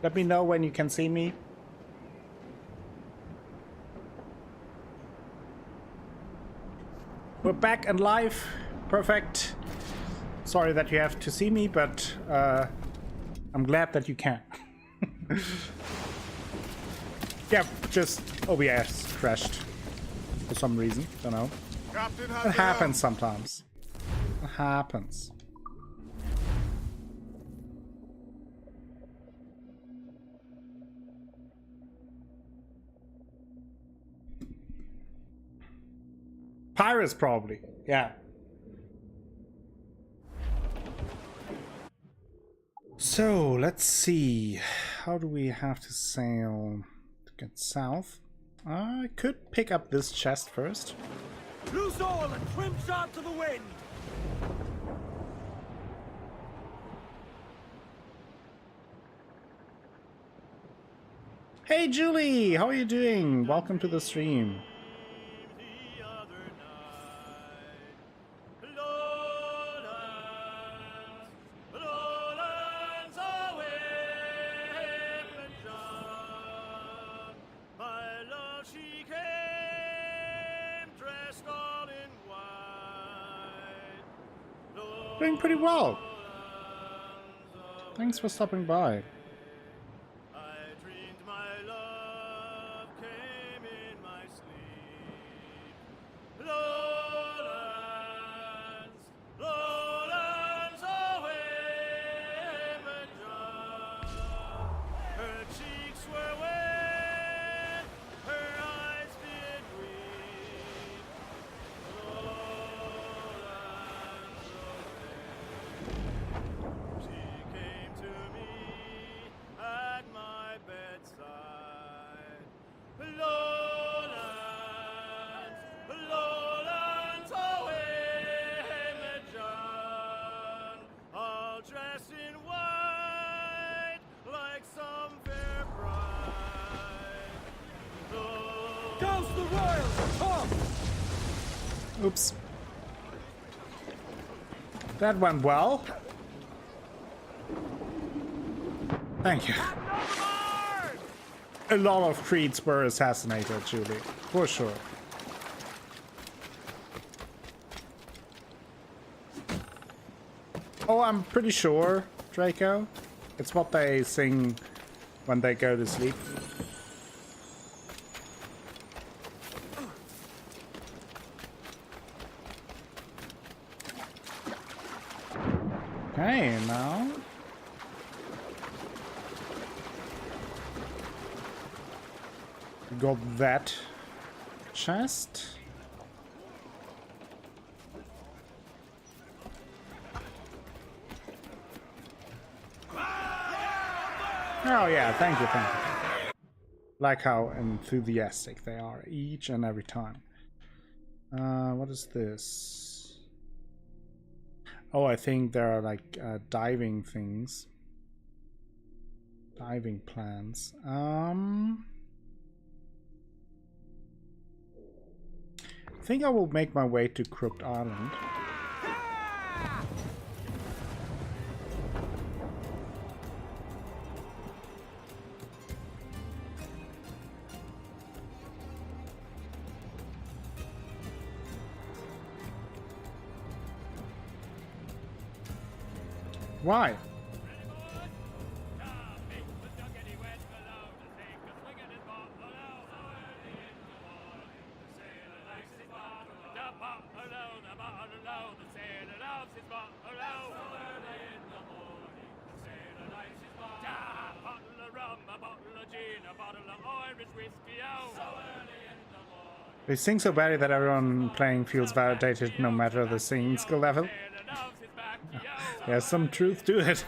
Let me know when you can see me. We're back and live. Perfect. Sorry that you have to see me, but I'm glad that you can. Yeah, just OBS crashed for some reason. Don't know. It happens sometimes. It happens. Pirates, probably. Yeah. So, let's see. How do we have to sail to get south? I could pick up this chest first. Loose all and trim sharp to the wind! Hey Julie, how are you doing? Welcome to the stream. Doing pretty well. Thanks for stopping by. Oops. That went well. Thank you. A lot of creeds were assassinated, Julie. For sure. Oh, I'm pretty sure, Draco. It's what they sing when they go to sleep. Okay, now we got that chest. Oh yeah, thank you, thank you. Like how enthusiastic they are each and every time. What is this? Oh, I think there are like diving things. Diving plans. I think I will make my way to Crooked Island. Why? They sing so badly that everyone playing feels validated no matter the singing skill level. There's some truth to it.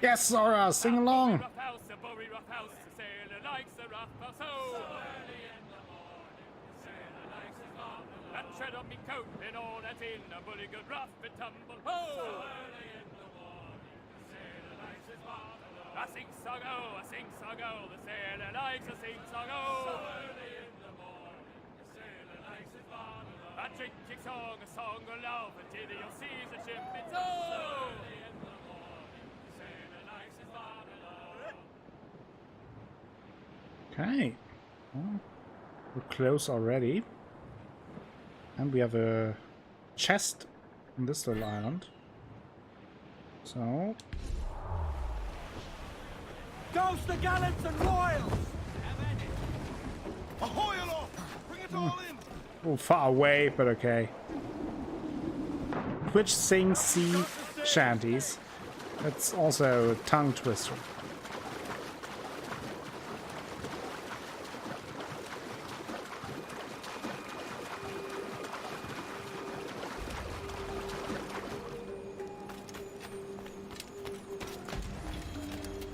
Yes, Zora, sing along. tread on me coat and all that in a bully good rough and tumble. Oh! So early in the morning, the sailor likes his marmalade. I sing song oh, I sing song oh, the sailor likes a sing song oh. So early in the morning, the sailor likes his marmalade. A drinking song, a song of love, until you'll see the ship it's oh. So early in the morning, the sailor likes his marmalade. Okay. Well, we're close already. And we have a chest in this little island. So... Douse the gallants and royals! Ahoy aloft! Bring it all in! a little far away, but okay. Twitch sings sea shanties. That's also a tongue twister.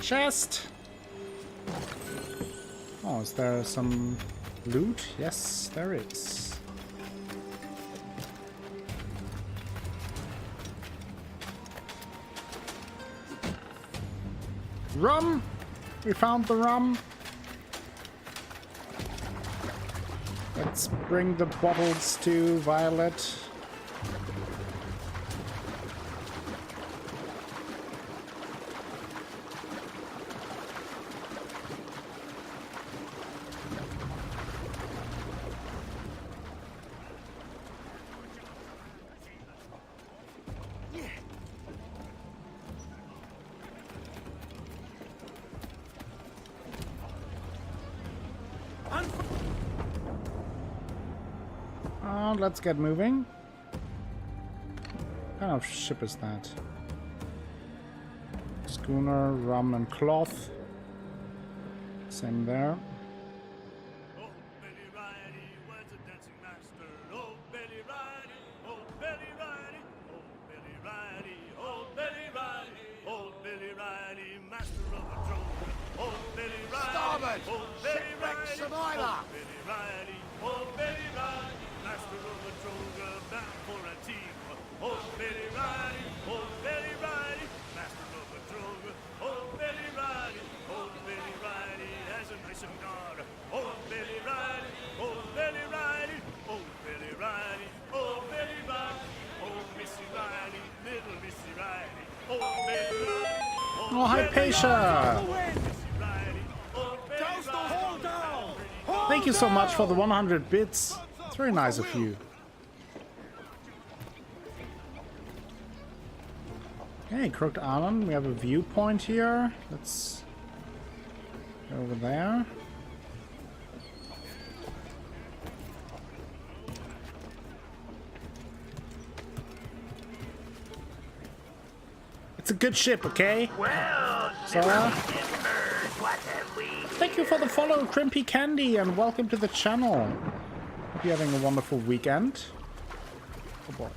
Chest! Oh, is there some loot? Yes, there is. Rum! We found the rum. Let's bring the bottles to Violet. Let's get moving. What kind of ship is that? Schooner, rum and cloth. Same there. Oh, Billy Riley was a dancing master. Oh, Billy Riley, oh, Billy Riley, oh, Billy Riley, oh, Billy Riley, oh, Billy Riley, master of a drone. Oh, Billy Riley, Starboard! oh, Billy Riley, Survivor! oh, Billy Riley, oh, Billy Riley, master of a drone, bound for a team. Oh, Billy Riley, oh, Billy Riley, master of a drone. Oh, Billy Riley, oh, Billy Riley, has a nice cigar. Oh, Billy Riley, oh, Billy Riley, oh, Billy Riley, oh, Billy Riley, oh, Missy Riley, little Missy Riley, oh, Billy Riley, Oh, hi, Pasha! Thank you so much for the 100 bits. It's very nice of you. Okay, Crooked Island. We have a viewpoint here. Let's go over there. It's a good ship, okay? Well, So, what have we? thank you for the follow, Crimpy Candy, and welcome to the channel. Hope you're having a wonderful weekend. Oh boy.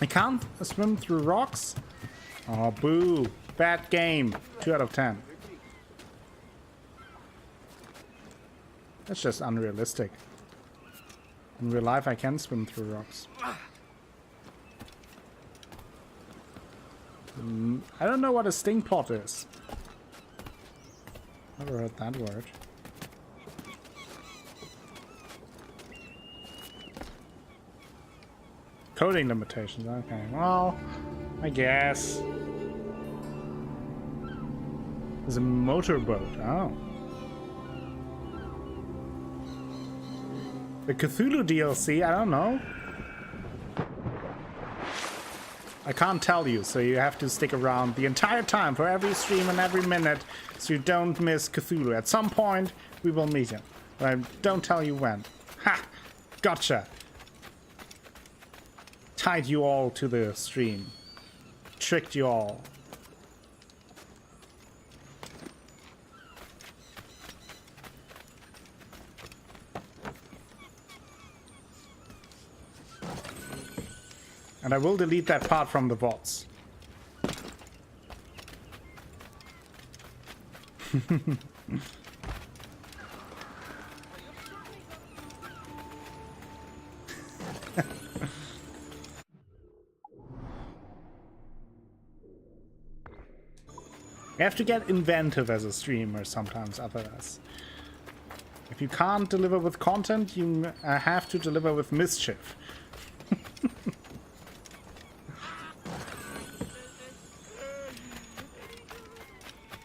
I can't swim through rocks? Oh, boo. Bad game. 2 out of 10. That's just unrealistic. In real life, I can swim through rocks. I don't know what a sting pot is. Never heard that word. Coding limitations, okay. Well, I guess. There's a motorboat, oh. The Cthulhu DLC, I don't know. I can't tell you, so you have to stick around the entire time for every stream and every minute so you don't miss Cthulhu. At some point, we will meet him. But I don't tell you when. Ha! Gotcha! Tied you all to the stream. Tricked you all. And I will delete that part from the VODs. You have to get inventive as a streamer sometimes, otherwise. If you can't deliver with content, you have to deliver with mischief.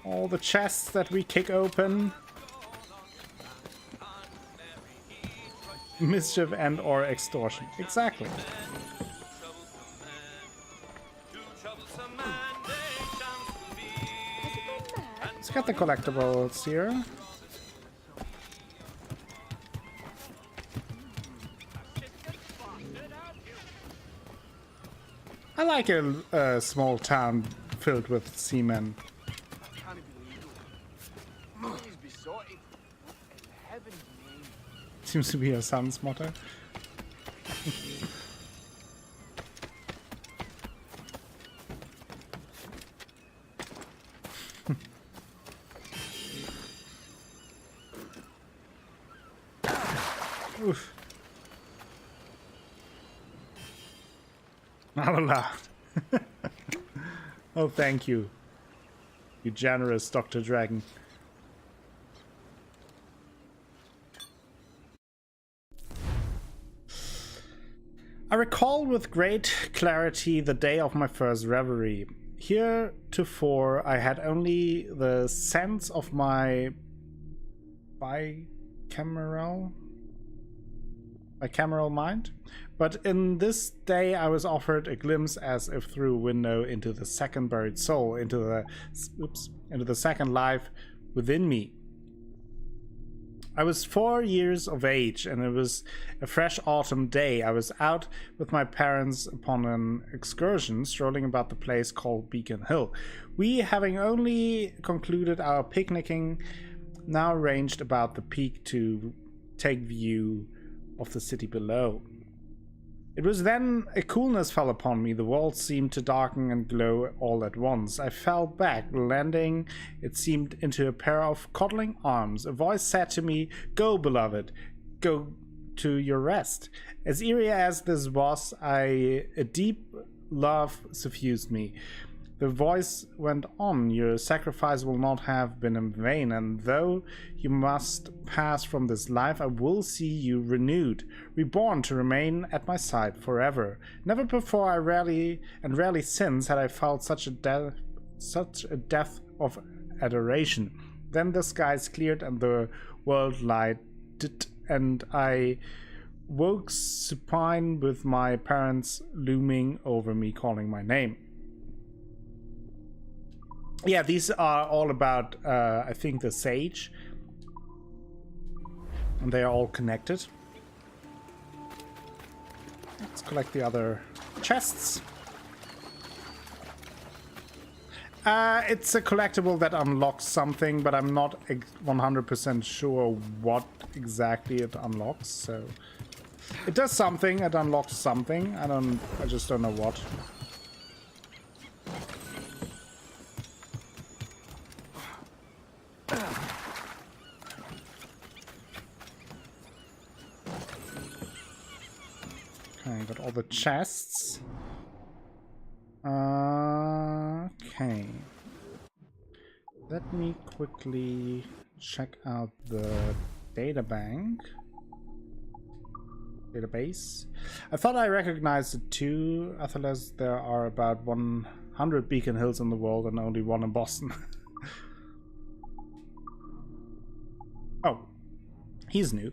All the chests that we kick open. Mischief and or extortion. Exactly. Let's get the collectibles here. I like a small town filled with seamen. Seems to be your son's motto. Oof. Not allowed. Oh, thank you. You generous Dr. Dragon. I recall with great clarity the day of my first reverie. Heretofore, I had only the sense of my bicameral mind, but in this day I was offered a glimpse as if through a window into the second buried soul, into the second life within me. I was 4 years of age, and it was a fresh autumn day. I was out with my parents upon an excursion, strolling about the place called Beacon Hill. We, having only concluded our picnicking, now ranged about the peak to take view of the city below. It was then a coolness fell upon me. The world seemed to darken and glow all at once. I fell back, landing, it seemed, into a pair of coddling arms. A voice said to me, "Go, beloved, go to your rest." As eerie as this was, a deep love suffused me. The voice went on, "Your sacrifice will not have been in vain, and though you must pass from this life, I will see you renewed, reborn to remain at my side forever. Never before, rarely since, had I felt such a depth of adoration." Then the skies cleared and the world lighted, and I woke supine with my parents looming over me, calling my name. Yeah, these are all about, I think, the sage. And they are all connected. Let's collect the other chests. It's a collectible that unlocks something, but I'm not 100% sure what exactly it unlocks. So it does something, it unlocks something. I just don't know what. Okay, got all the chests. Okay. Let me quickly check out the database. I thought I recognized it too. Otherwise, there are about 100 Beacon Hills in the world and only one in Boston. Oh, he's new.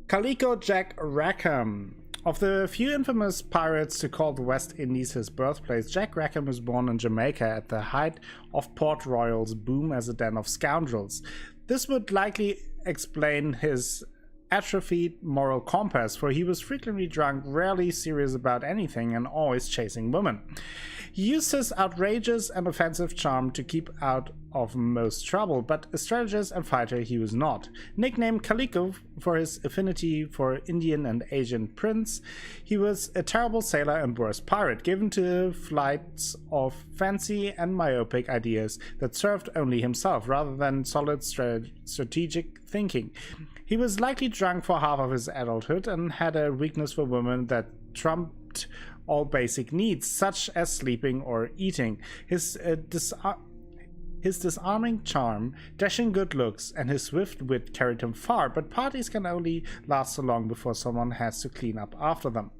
Calico Jack Rackham. Of the few infamous pirates to call the West Indies his birthplace, Jack Rackham was born in Jamaica at the height of Port Royal's boom as a den of scoundrels. This would likely explain his atrophied moral compass, for he was frequently drunk, rarely serious about anything, and always chasing women. He used his outrageous and offensive charm to keep out of most trouble, but a strategist and fighter he was not. Nicknamed Calico for his affinity for Indian and Asian prints, he was a terrible sailor and worse pirate, given to flights of fancy and myopic ideas that served only himself rather than solid strategic thinking. He was likely drunk for half of his adulthood and had a weakness for women that trumped all basic needs, such as sleeping or eating. His disarming charm, dashing good looks, and his swift wit carried him far, but parties can only last so long before someone has to clean up after them.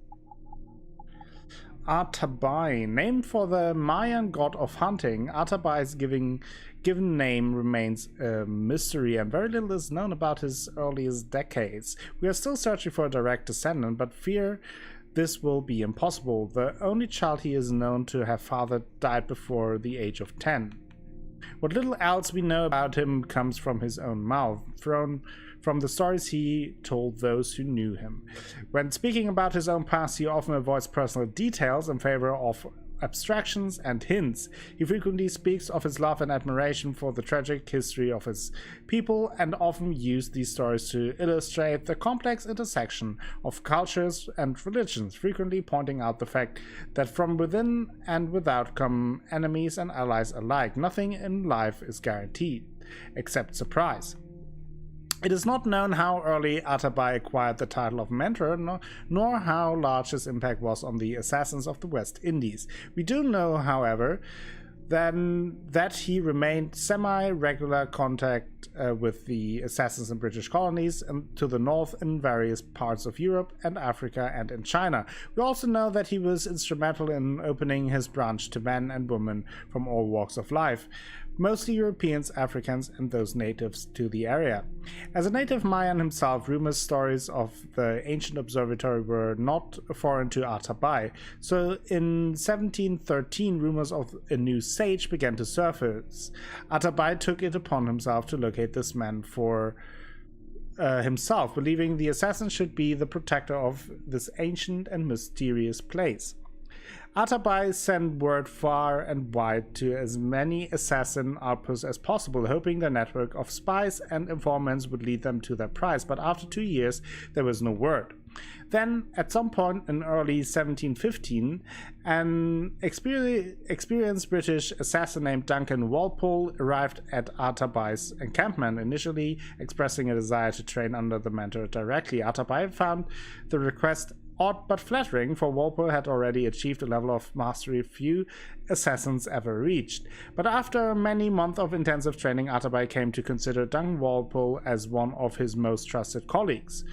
Atabai, named for the Mayan god of hunting, Atabai's given name remains a mystery, and very little is known about his earliest decades. We are still searching for a direct descendant, but fear this will be impossible. The only child he is known to have fathered died before the age of 10. What little else we know about him comes from his own mouth, from the stories he told those who knew him. When speaking about his own past, he often avoids personal details in favor of abstractions and hints. He frequently speaks of his love and admiration for the tragic history of his people, and often used these stories to illustrate the complex intersection of cultures and religions, frequently pointing out the fact that from within and without come enemies and allies alike. Nothing in life is guaranteed, except surprise. It is not known how early Atabai acquired the title of mentor, nor how large his impact was on the assassins of the West Indies. We do know, however, that he remained semi-regular contact with the assassins in British colonies and to the north in various parts of Europe and Africa and in China. We also know that he was instrumental in opening his branch to men and women from all walks of life, mostly Europeans, Africans, and those natives to the area. As a native Mayan himself, rumors, stories of the ancient observatory were not foreign to Atabai. So in 1713, rumors of a new sage began to surface. Atabai took it upon himself to locate this man for himself, believing the assassin should be the protector of this ancient and mysterious place. Atabai sent word far and wide to as many assassin outposts as possible, hoping their network of spies and informants would lead them to their prize, but after 2 years there was no word. Then, at some point in early 1715, an experienced British assassin named Duncan Walpole arrived at Atabai's encampment, initially expressing a desire to train under the mentor directly. Atabai found the request odd but flattering, for Walpole had already achieved a level of mastery few assassins ever reached. But after many months of intensive training, Atabai came to consider Duncan Walpole as one of his most trusted colleagues.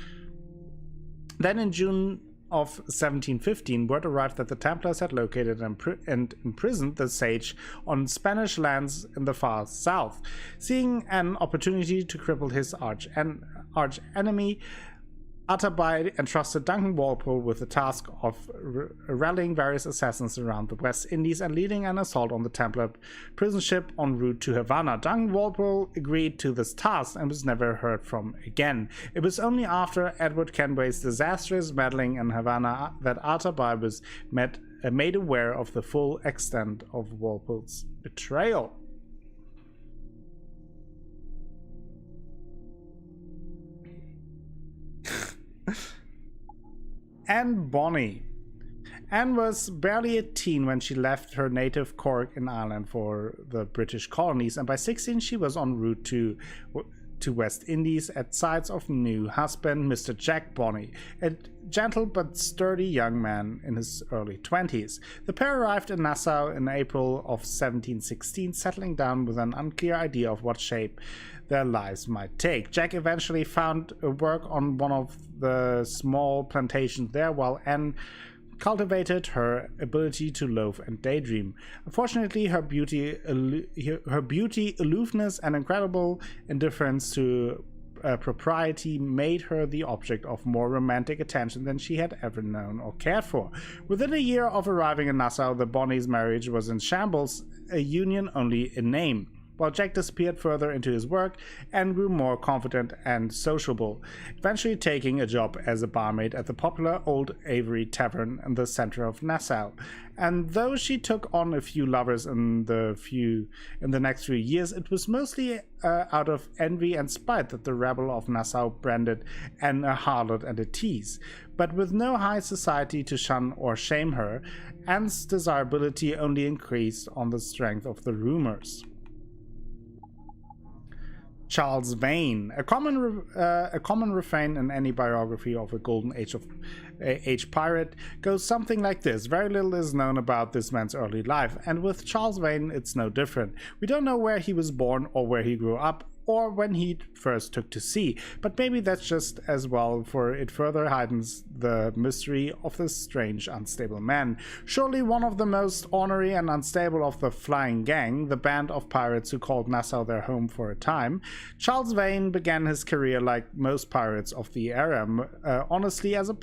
Then in June of 1715, word arrived that the Templars had located and imprisoned the sage on Spanish lands in the far south. Seeing an opportunity to cripple his arch enemy, Atabai entrusted Duncan Walpole with the task of rallying various assassins around the West Indies and leading an assault on the Templar prison ship en route to Havana. Duncan Walpole agreed to this task and was never heard from again. It was only after Edward Kenway's disastrous meddling in Havana that Atabai was made aware of the full extent of Walpole's betrayal. Anne Bonny. Anne was barely 18 when she left her native Cork in Ireland for the British colonies, and by 16 she was en route to West Indies at sight of new husband Mr. Jack Bonny, a gentle but sturdy young man in his early 20s. The pair arrived in Nassau in April of 1716, settling down with an unclear idea of what shape their lives might take. Jack eventually found work on one of the small plantations there, while Anne cultivated her ability to loaf and daydream. Unfortunately, her beauty, aloofness, and incredible indifference to propriety made her the object of more romantic attention than she had ever known or cared for. Within a year of arriving in Nassau, the Bonnies' marriage was in shambles, a union only in name. while Jack disappeared further into his work and grew more confident and sociable, eventually taking a job as a barmaid at the popular Old Avery Tavern in the center of Nassau. And though she took on a few lovers in the next few years, it was mostly out of envy and spite that the rebel of Nassau branded Anne a harlot and a tease. But with no high society to shun or shame her, Anne's desirability only increased on the strength of the rumors. Charles Vane. A common refrain in any biography of a golden age pirate goes something like this. Very little is known about this man's early life, and with Charles Vane it's no different. We don't know where he was born or where he grew up, or when he first took to sea, but maybe that's just as well, for it further heightens the mystery of this strange, unstable man. Surely one of the most ornery and unstable of the Flying Gang, the band of pirates who called Nassau their home for a time, Charles Vane began his career like most pirates of the era, honestly as a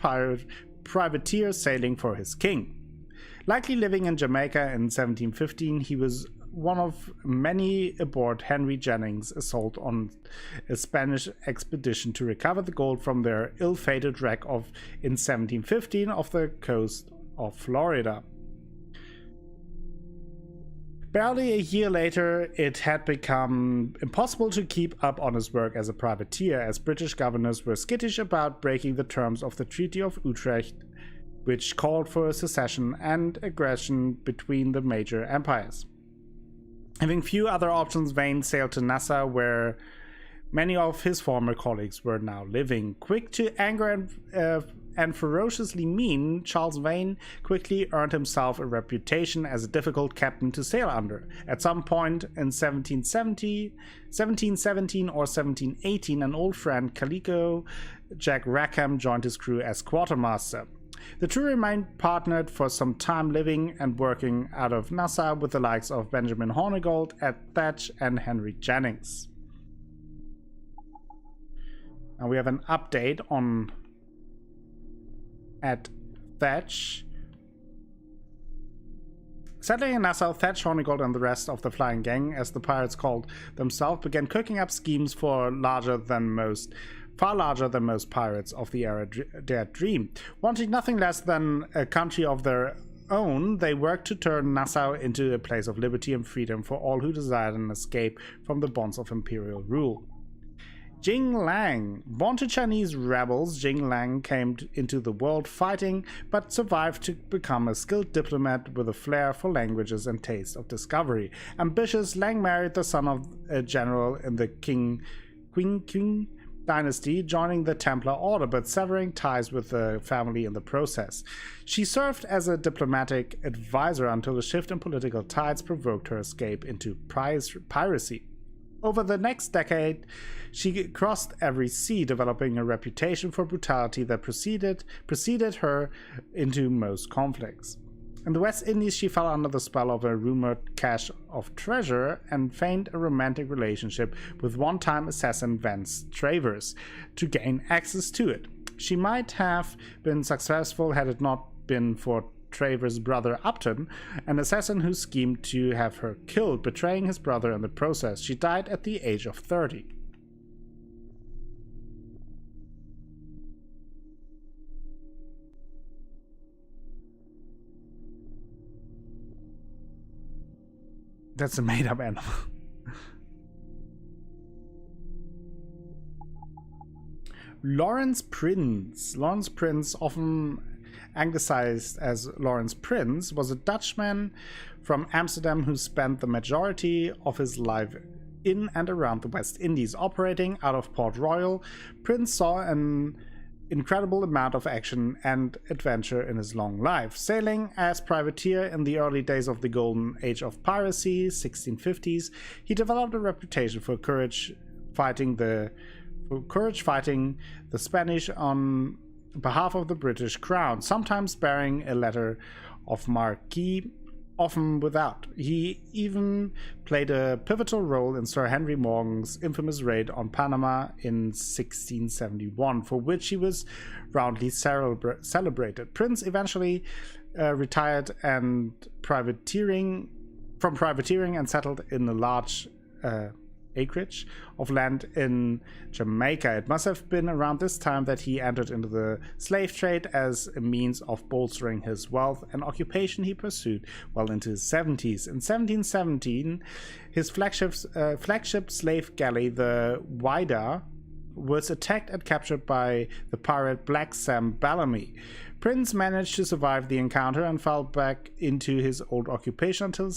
privateer sailing for his king. Likely living in Jamaica in 1715, he was one of many aboard Henry Jennings' assault on a Spanish expedition to recover the gold from their ill-fated wreck in 1715 off the coast of Florida. Barely a year later, it had become impossible to keep up on his work as a privateer, as British governors were skittish about breaking the terms of the Treaty of Utrecht, which called for secession and aggression between the major empires. Having few other options, Vane sailed to Nassau, where many of his former colleagues were now living. Quick to anger and ferociously mean, Charles Vane quickly earned himself a reputation as a difficult captain to sail under. At some point in 1717 or 1718, an old friend, Calico Jack Rackham, joined his crew as quartermaster. The two remained partnered for some time, living and working out of Nassau with the likes of Benjamin Hornigold, Ed Thatch, and Henry Jennings. Now we have an update on Ed Thatch. Settling in Nassau, Thatch, Hornigold, and the rest of the Flying Gang, as the pirates called themselves, began cooking up schemes far larger than most pirates of the era dared dream. Wanting nothing less than a country of their own, they worked to turn Nassau into a place of liberty and freedom for all who desired an escape from the bonds of imperial rule. Jing Lang. Born to Chinese rebels, Jing Lang came into the world fighting, but survived to become a skilled diplomat with a flair for languages and taste of discovery. Ambitious, Lang married the son of a general in the Qing dynasty, joining the Templar Order but severing ties with the family in the process. She served as a diplomatic advisor until a shift in political tides provoked her escape into piracy. Over the next decade, she crossed every sea, developing a reputation for brutality that preceded her into most conflicts. In the West Indies, she fell under the spell of a rumored cache of treasure and feigned a romantic relationship with one-time assassin Vance Travers to gain access to it. She might have been successful had it not been for Travers' brother Upton, an assassin who schemed to have her killed, betraying his brother in the process. She died at the age of 30. That's a made-up animal. Lawrence Prins. Lawrence Prins, often anglicized as Lawrence Prins, was a Dutchman from Amsterdam who spent the majority of his life in and around the West Indies. Operating out of Port Royal, Prins saw an incredible amount of action and adventure in his long life. Sailing as privateer in the early days of the golden age of piracy, 1650s, he developed a reputation for courage fighting the Spanish on behalf of the British Crown, sometimes bearing a letter of marque, often without. He even played a pivotal role in Sir Henry Morgan's infamous raid on Panama in 1671, for which he was roundly celebrated. Prince eventually retired from privateering and settled in a large acreage of land in Jamaica. It must have been around this time that he entered into the slave trade as a means of bolstering his wealth, an occupation he pursued well into his 70s. In 1717, his flagship slave galley, the Whydah, was attacked and captured by the pirate Black Sam Bellamy. Prince managed to survive the encounter and fell back into his old occupation until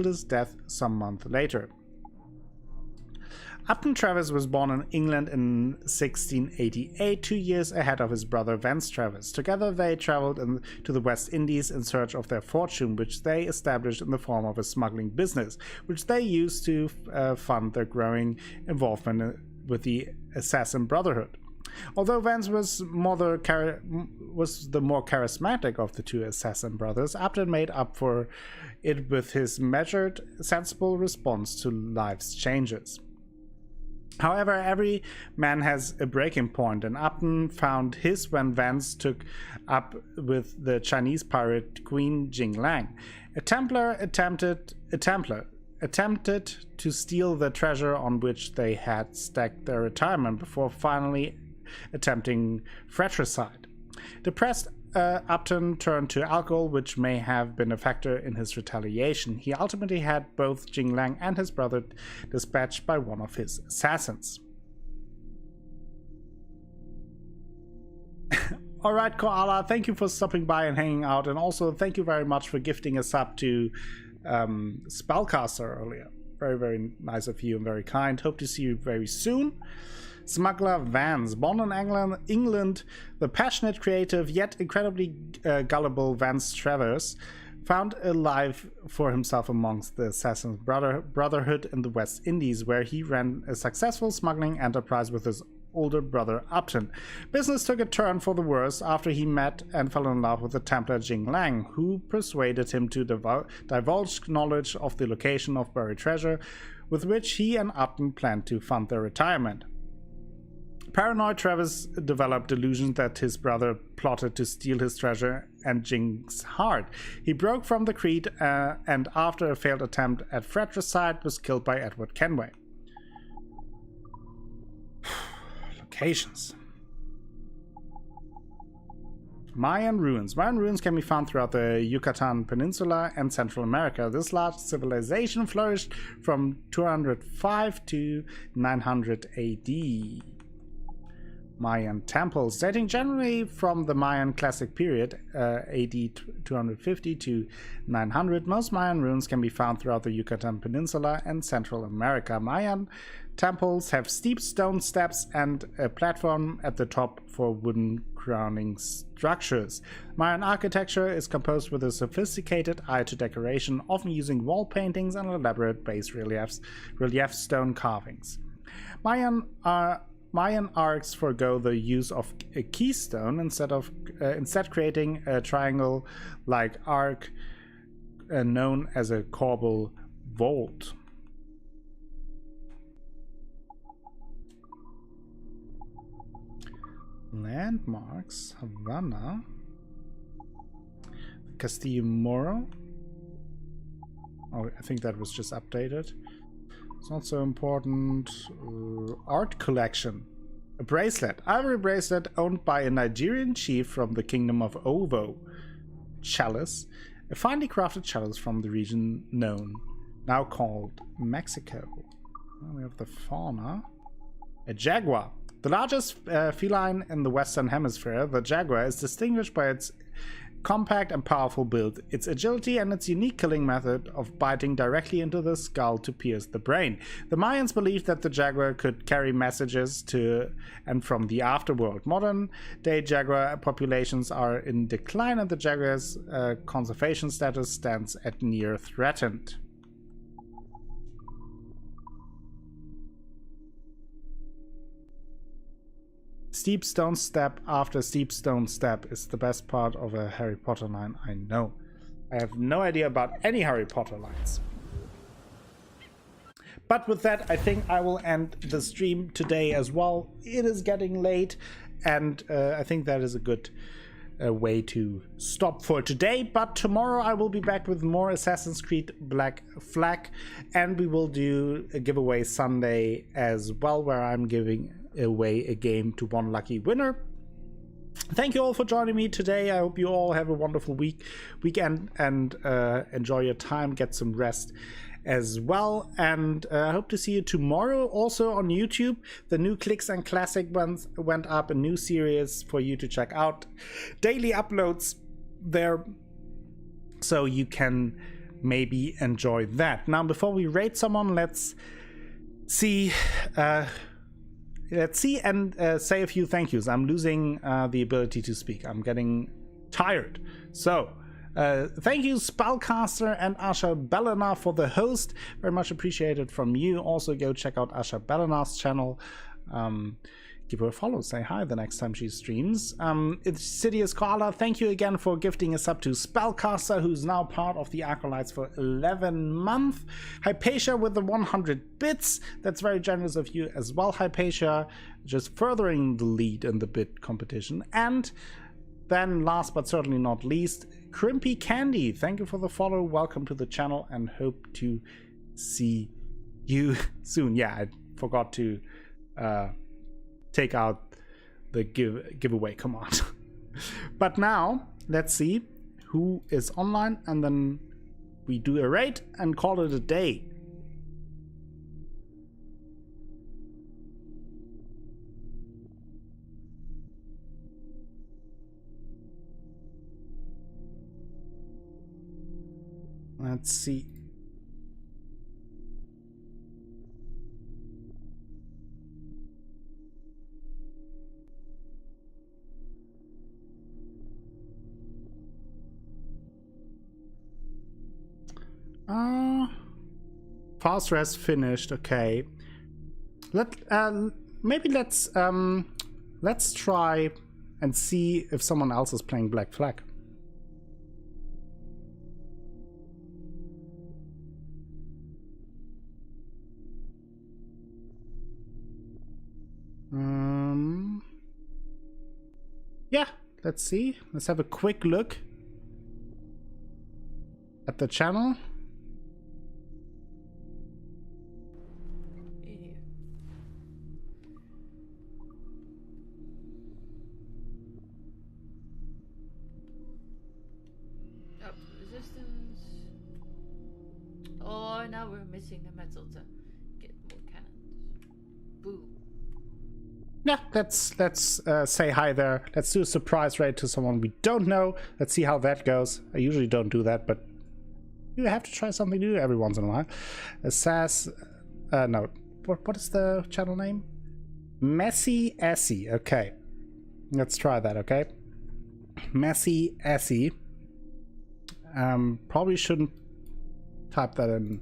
his death some month later. Upton Travers was born in England in 1688, 2 years ahead of his brother Vance Travers. Together they traveled to the West Indies in search of their fortune, which they established in the form of a smuggling business, which they used to fund their growing involvement with the Assassin Brotherhood. Although Vance was the more charismatic of the two assassin brothers, Upton made up for it with his measured, sensible response to life's changes. However, every man has a breaking point, and Upton found his when Vance took up with the Chinese pirate Queen Jinglang. A Templar attempted to steal the treasure on which they had staked their retirement before finally attempting fratricide. Depressed, Upton turned to alcohol, which may have been a factor in his retaliation. He ultimately had both Jinglang and his brother dispatched by one of his assassins. Alright, Koala, thank you for stopping by and hanging out, and also thank you very much for gifting a sub to Spellcaster earlier. Very, very nice of you and very kind. Hope to see you very soon. Smuggler Vance. Born in England, the passionate, creative, yet incredibly gullible Vance Travers found a life for himself amongst the Assassin's Brotherhood in the West Indies, where he ran a successful smuggling enterprise with his older brother Upton. Business took a turn for the worse after he met and fell in love with the Templar Jinglang, who persuaded him to divulge knowledge of the location of buried treasure, with which he and Upton planned to fund their retirement. Paranoid, Travers developed delusions that his brother plotted to steal his treasure and Jing's heart. He broke from the creed and after a failed attempt at fratricide was killed by Edward Kenway. Locations. Mayan ruins. Mayan ruins can be found throughout the Yucatan Peninsula and Central America. This large civilization flourished from 205 to 900 AD. Mayan temples, dating generally from the Mayan Classic period, AD 250 to 900. Most Mayan ruins can be found throughout the Yucatan Peninsula and Central America. Mayan temples have steep stone steps and a platform at the top for wooden crowning structures. Mayan architecture is composed with a sophisticated eye to decoration, often using wall paintings and elaborate bas relief stone carvings. Mayan arcs forego the use of a keystone, instead creating a triangle-like arc known as a corbel vault. Landmarks: Havana, Castillo Moro. Oh, I think that was just updated. It's not so important. Art collection. A bracelet. Ivory bracelet owned by a Nigerian chief from the kingdom of Ovo. Chalice. A finely crafted chalice from the region now called Mexico. Well, we have the fauna. A jaguar. The largest feline in the Western Hemisphere, the jaguar is distinguished by its compact and powerful build, its agility, and its unique killing method of biting directly into the skull to pierce the brain. The Mayans believed that the jaguar could carry messages to and from the afterworld. Modern-day jaguar populations are in decline, and the jaguar's conservation status stands at near threatened. Steep stone step after steep stone step is the best part of a Harry Potter line I know. I have no idea about any Harry Potter lines. But with that, I think I will end the stream today as well. It is getting late, and I think that is a good a way to stop for today, but tomorrow I will be back with more Assassin's Creed Black Flag, and we will do a giveaway Sunday as well, where I'm giving away a game to one lucky winner. Thank you all for joining me today. I hope you all have a wonderful weekend and enjoy your time, get some rest as well, and I hope to see you tomorrow. Also on YouTube, the new Clicks and Classic ones went up, a new series for you to check out, daily uploads there, so you can maybe enjoy that. Now, before we rate someone, let's see and say a few thank yous. I'm losing the ability to speak. I'm getting tired. So thank you, Spellcaster and Asha Belena, for the host. Very much appreciated from you. Also, go check out Asha Belena's channel. Give her a follow. Say hi the next time she streams. It's Sidious Koala. Thank you again for gifting a sub to Spellcaster, who's now part of the Acolytes for 11 months. Hypatia with the 100 bits. That's very generous of you as well, Hypatia. Just furthering the lead in the bit competition. And then last but certainly not least, Crimpy Candy. Thank you for the follow. Welcome to the channel and hope to see you soon. Yeah, I forgot to take out the giveaway command. But now let's see who is online, and then we do a raid and call it a day. Let's see. Fast rest finished. Okay. Maybe let's try and see if someone else is playing Black Flag. Yeah, let's see. Let's have a quick look at the channel. Up resistance. Oh, now we're missing the metal to get more cannons. Boom. Yeah, let's say hi there. Let's do a surprise raid to someone we don't know. Let's see how that goes. I usually don't do that, but you have to try something new every once in a while. No, what is the channel name? Messy Essie. Okay, let's try that. Okay, Messy Essie. Probably shouldn't type that in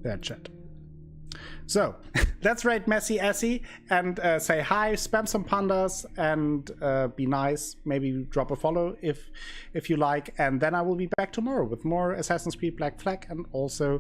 their chat. So let's rate Messy Essie and say hi, spam some pandas, and be nice. Maybe drop a follow if you like, and then I will be back tomorrow with more Assassin's Creed Black Flag and also